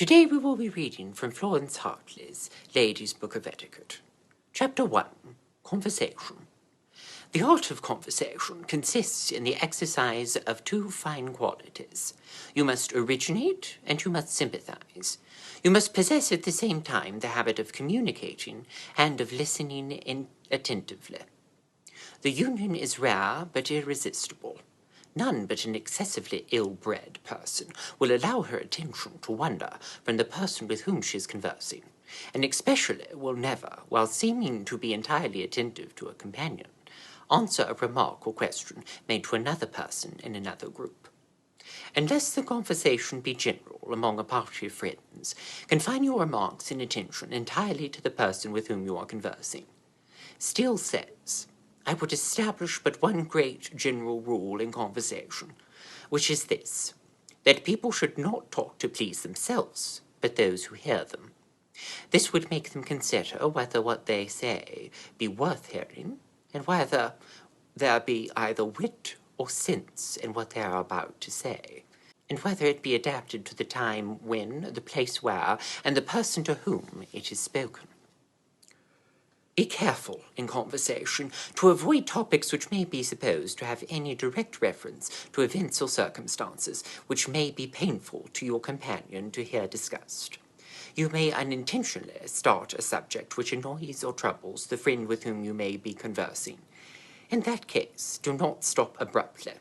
Today we will be reading from Florence Hartley's Lady's Book of Etiquette. Chapter 1. Conversation. The art of conversation consists in the exercise of two fine qualities. You must originate and you must sympathize. You must possess at the same time the habit of communicating and of listening attentively. The union is rare but irresistible. None but an excessively ill-bred person will allow her attention to wander from the person with whom she is conversing, and especially will never, while seeming to be entirely attentive to a companion, answer a remark or question made to another person in another group. Unless the conversation be general among a party of friends, confine your remarks and attention entirely to the person with whom you are conversing. Steele says, I would establish but one great general rule in conversation, which is this, that people should not talk to please themselves, but those who hear them. This would make them consider whether what they say be worth hearing, and whether there be either wit or sense in what they are about to say, and whether it be adapted to the time when, the place where, and the person to whom it is spoken. Be careful in conversation to avoid topics which may be supposed to have any direct reference to events or circumstances which may be painful to your companion to hear discussed. You may unintentionally start a subject which annoys or troubles the friend with whom you may be conversing. In that case, do not stop abruptly.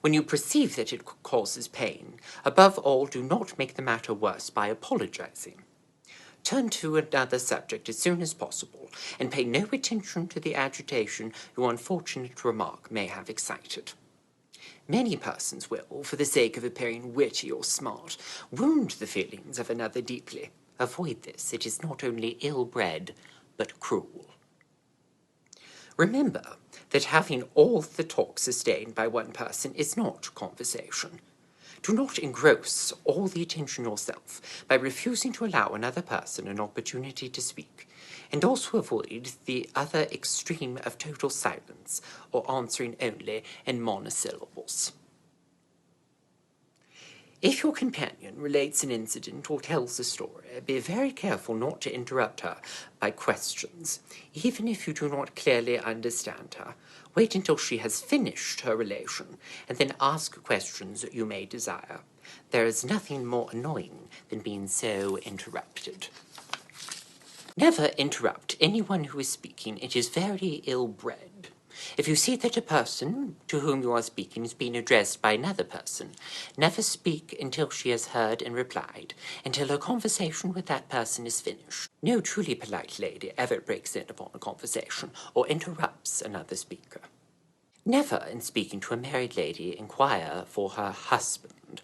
When you perceive that it causes pain, above all, do not make the matter worse by apologizing. Turn to another subject as soon as possible, and pay no attention to the agitation your unfortunate remark may have excited. Many persons will, for the sake of appearing witty or smart, wound the feelings of another deeply. Avoid this. It is not only ill-bred, but cruel. Remember that having all the talk sustained by one person is not conversation. Do not engross all the attention yourself by refusing to allow another person an opportunity to speak, and also avoid the other extreme of total silence or answering only in monosyllables. If your companion relates an incident or tells a story, be very careful not to interrupt her by questions, even if you do not clearly understand her. Wait until she has finished her relation, and then ask questions you may desire. There is nothing more annoying than being so interrupted. Never interrupt anyone who is speaking. It is very ill-bred. If you see that a person to whom you are speaking is being addressed by another person, never speak until she has heard and replied, until her conversation with that person is finished. No truly polite lady ever breaks in upon a conversation or interrupts another speaker. Never, in speaking to a married lady, inquire for her husband,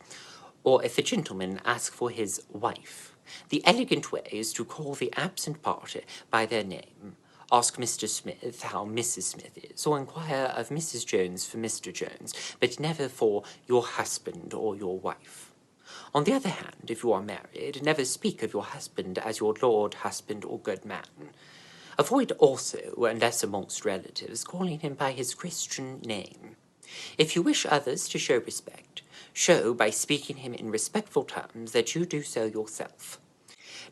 or if a gentleman ask for his wife. The elegant way is to call the absent party by their name. Ask Mr. Smith how Mrs. Smith is, or inquire of Mrs. Jones for Mr. Jones, but never for your husband or your wife. On the other hand, if you are married, never speak of your husband as your lord, husband, or good man. Avoid also, unless amongst relatives, calling him by his Christian name. If you wish others to show respect, show by speaking him in respectful terms that you do so yourself.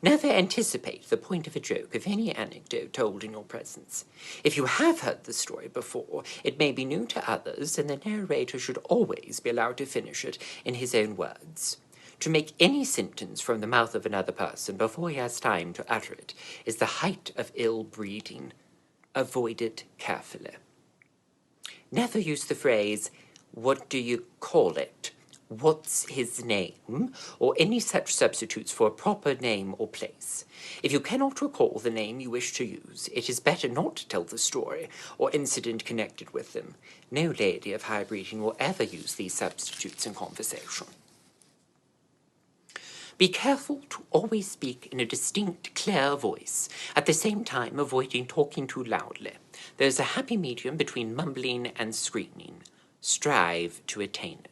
Never anticipate the point of a joke of any anecdote told in your presence. If you have heard the story before, it may be new to others, and the narrator should always be allowed to finish it in his own words. To make any sentence from the mouth of another person before he has time to utter it is the height of ill-breeding. Avoid it carefully. Never use the phrase, "What do you call it?" "What's his name?" or any such substitutes for a proper name or place. If you cannot recall the name you wish to use, it is better not to tell the story or incident connected with them. No lady of high breeding will ever use these substitutes in conversation. Be careful to always speak in a distinct, clear voice, at the same time avoiding talking too loudly. There is a happy medium between mumbling and screaming. Strive to attain it.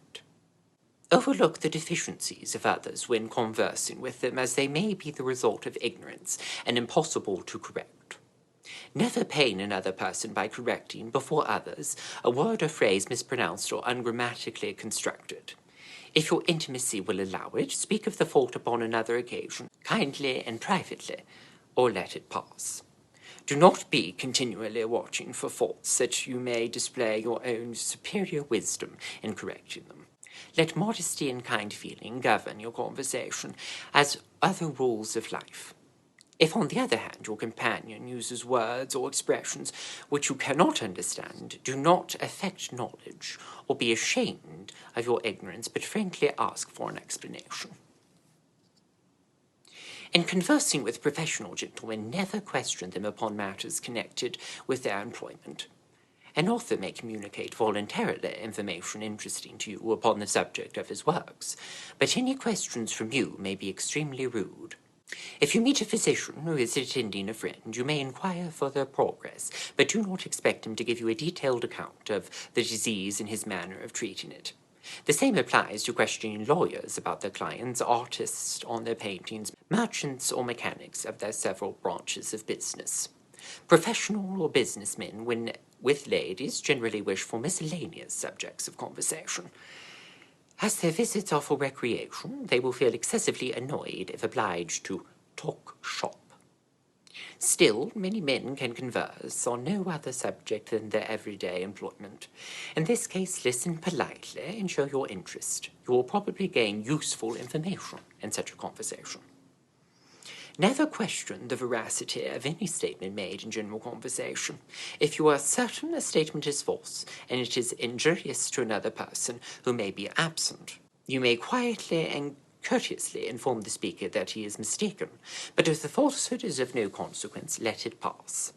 Overlook the deficiencies of others when conversing with them, as they may be the result of ignorance and impossible to correct. Never pain another person by correcting, before others, a word or phrase mispronounced or ungrammatically constructed. If your intimacy will allow it, speak of the fault upon another occasion, kindly and privately, or let it pass. Do not be continually watching for faults, that you may display your own superior wisdom in correcting them. Let modesty and kind feeling govern your conversation, as other rules of life. If, on the other hand, your companion uses words or expressions which you cannot understand, do not affect knowledge, or be ashamed of your ignorance, but frankly ask for an explanation. In conversing with professional gentlemen, never question them upon matters connected with their employment. An author may communicate voluntarily information interesting to you upon the subject of his works, but any questions from you may be extremely rude. If you meet a physician who is attending a friend, you may inquire for their progress, but do not expect him to give you a detailed account of the disease and his manner of treating it. The same applies to questioning lawyers about their clients, artists on their paintings, merchants or mechanics of their several branches of business. Professional or businessmen, when with ladies, generally wish for miscellaneous subjects of conversation. As their visits are for recreation, they will feel excessively annoyed if obliged to talk shop. Still, many men can converse on no other subject than their everyday employment. In this case, listen politely and show your interest. You will probably gain useful information in such a conversation. Never question the veracity of any statement made in general conversation. If you are certain a statement is false, and it is injurious to another person who may be absent, you may quietly and courteously inform the speaker that he is mistaken, but if the falsehood is of no consequence, let it pass.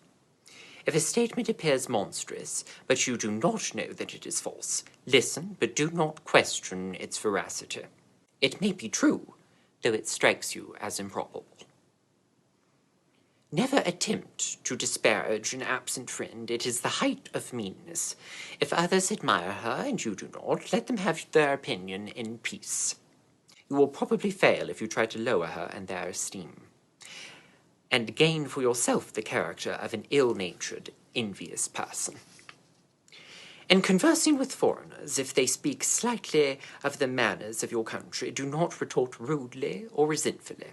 If a statement appears monstrous, but you do not know that it is false, listen, but do not question its veracity. It may be true, though it strikes you as improbable. Never attempt to disparage an absent friend. It is the height of meanness. If others admire her and you do not, let them have their opinion in peace. You will probably fail if you try to lower her in their esteem, and gain for yourself the character of an ill-natured, envious person. In conversing with foreigners, if they speak slightly of the manners of your country, do not retort rudely or resentfully.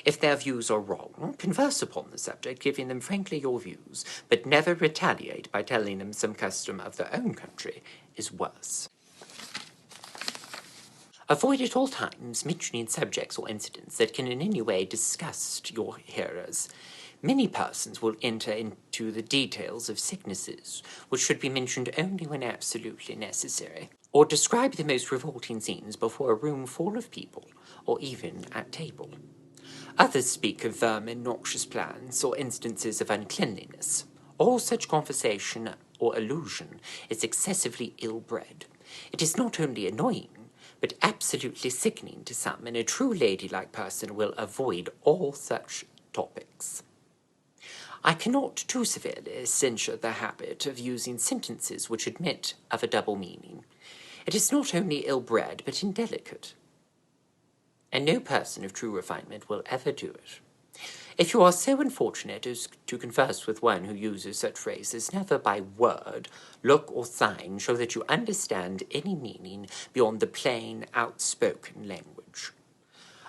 If their views are wrong, converse upon the subject, giving them frankly your views, but never retaliate by telling them some custom of their own country is worse. Avoid at all times mentioning subjects or incidents that can in any way disgust your hearers. Many persons will enter into the details of sicknesses, which should be mentioned only when absolutely necessary, or describe the most revolting scenes before a room full of people, or even at table. Others speak of vermin, noxious plants, or instances of uncleanliness. All such conversation or allusion is excessively ill-bred. It is not only annoying, but absolutely sickening to some, and a true ladylike person will avoid all such topics. I cannot too severely censure the habit of using sentences which admit of a double meaning. It is not only ill-bred, but indelicate, and no person of true refinement will ever do it. If you are so unfortunate as to converse with one who uses such phrases, never by word, look, or sign show that you understand any meaning beyond the plain, outspoken language.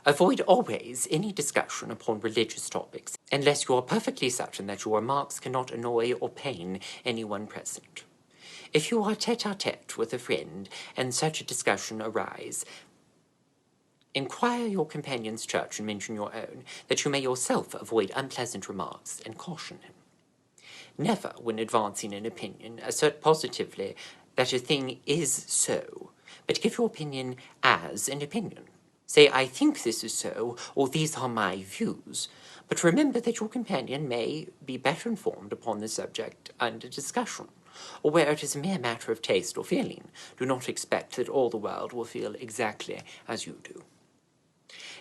Avoid always any discussion upon religious topics, unless you are perfectly certain that your remarks cannot annoy or pain anyone present. If you are tete-a-tete with a friend, and such a discussion arise, inquire your companion's church and mention your own, that you may yourself avoid unpleasant remarks, and caution him. Never, when advancing an opinion, assert positively that a thing is so, but give your opinion as an opinion. Say, I think this is so, or these are my views, but remember that your companion may be better informed upon the subject under discussion, or where it is a mere matter of taste or feeling. Do not expect that all the world will feel exactly as you do.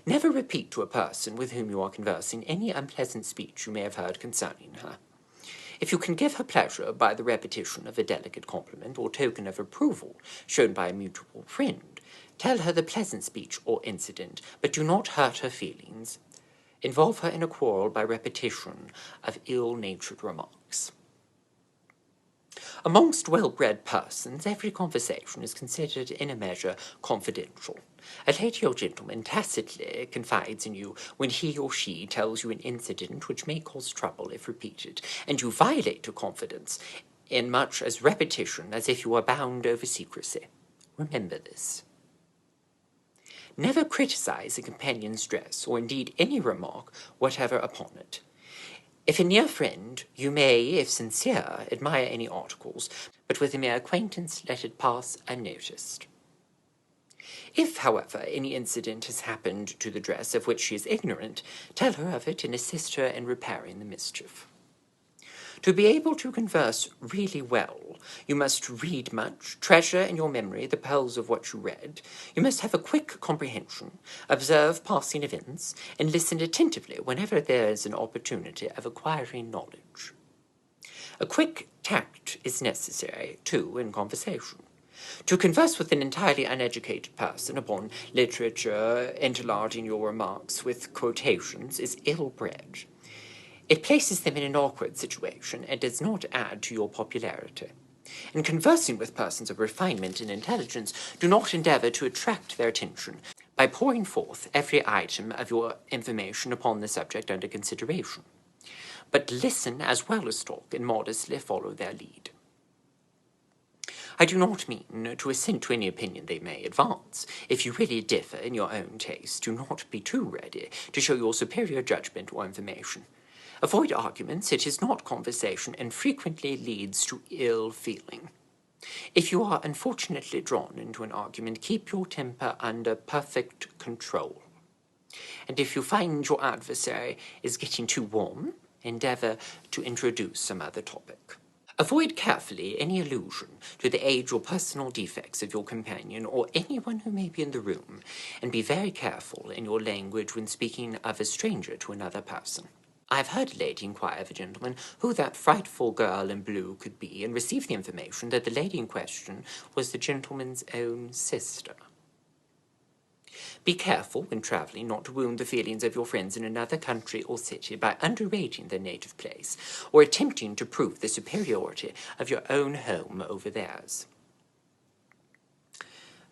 Never repeat to a person with whom you are conversing any unpleasant speech you may have heard concerning her. If you can give her pleasure by the repetition of a delicate compliment or token of approval shown by a mutual friend, tell her the pleasant speech or incident, but do not hurt her feelings. Involve her in a quarrel by repetition of ill-natured remarks. Amongst well-bred persons, every conversation is considered in a measure confidential. A lady or gentleman tacitly confides in you when he or she tells you an incident which may cause trouble if repeated, and you violate your confidence in much as repetition as if you were bound over secrecy. Remember this. Never criticize a companion's dress, or indeed any remark whatever upon it. If a near friend, you may, if sincere, admire any articles, but with a mere acquaintance let it pass unnoticed. If, however, any incident has happened to the dress of which she is ignorant, tell her of it and assist her in repairing the mischief. To be able to converse really well, you must read much, treasure in your memory the pearls of what you read, you must have a quick comprehension, observe passing events, and listen attentively whenever there is an opportunity of acquiring knowledge. A quick tact is necessary, too, in conversation. To converse with an entirely uneducated person upon literature, interlarding your remarks with quotations, is ill-bred. It places them in an awkward situation and does not add to your popularity. In conversing with persons of refinement and intelligence, do not endeavor to attract their attention by pouring forth every item of your information upon the subject under consideration, but listen as well as talk and modestly follow their lead. I do not mean to assent to any opinion they may advance. If you really differ in your own taste, do not be too ready to show your superior judgment or information. Avoid arguments, it is not conversation, and frequently leads to ill feeling. If you are unfortunately drawn into an argument, keep your temper under perfect control. And if you find your adversary is getting too warm, endeavor to introduce some other topic. Avoid carefully any allusion to the age or personal defects of your companion or anyone who may be in the room, and be very careful in your language when speaking of a stranger to another person. I have heard a lady inquire of a gentleman who that frightful girl in blue could be, and received the information that the lady in question was the gentleman's own sister. Be careful, when travelling, not to wound the feelings of your friends in another country or city by underrating their native place, or attempting to prove the superiority of your own home over theirs.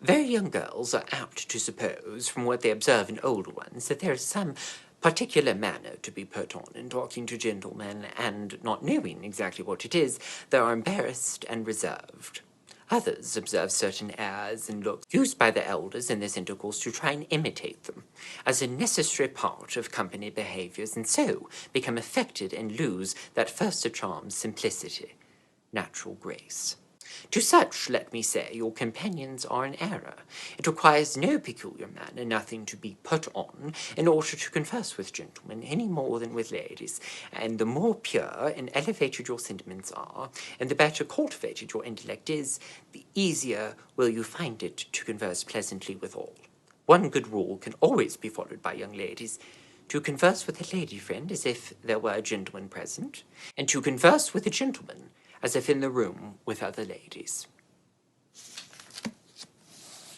Very young girls are apt to suppose, from what they observe in older ones, that there is some particular manner to be put on in talking to gentlemen, and, not knowing exactly what it is, they are embarrassed and reserved. Others observe certain airs and looks used by the elders in this intercourse to try and imitate them, as a necessary part of company behaviours, and so become affected and lose that first charm, simplicity, natural grace. To such, let me say, your companions are in error. It requires no peculiar manner, nothing to be put on, in order to converse with gentlemen, any more than with ladies, and the more pure and elevated your sentiments are, and the better cultivated your intellect is, the easier will you find it to converse pleasantly with all. One good rule can always be followed by young ladies: to converse with a lady friend as if there were a gentleman present, and to converse with a gentleman as if in the room with other ladies.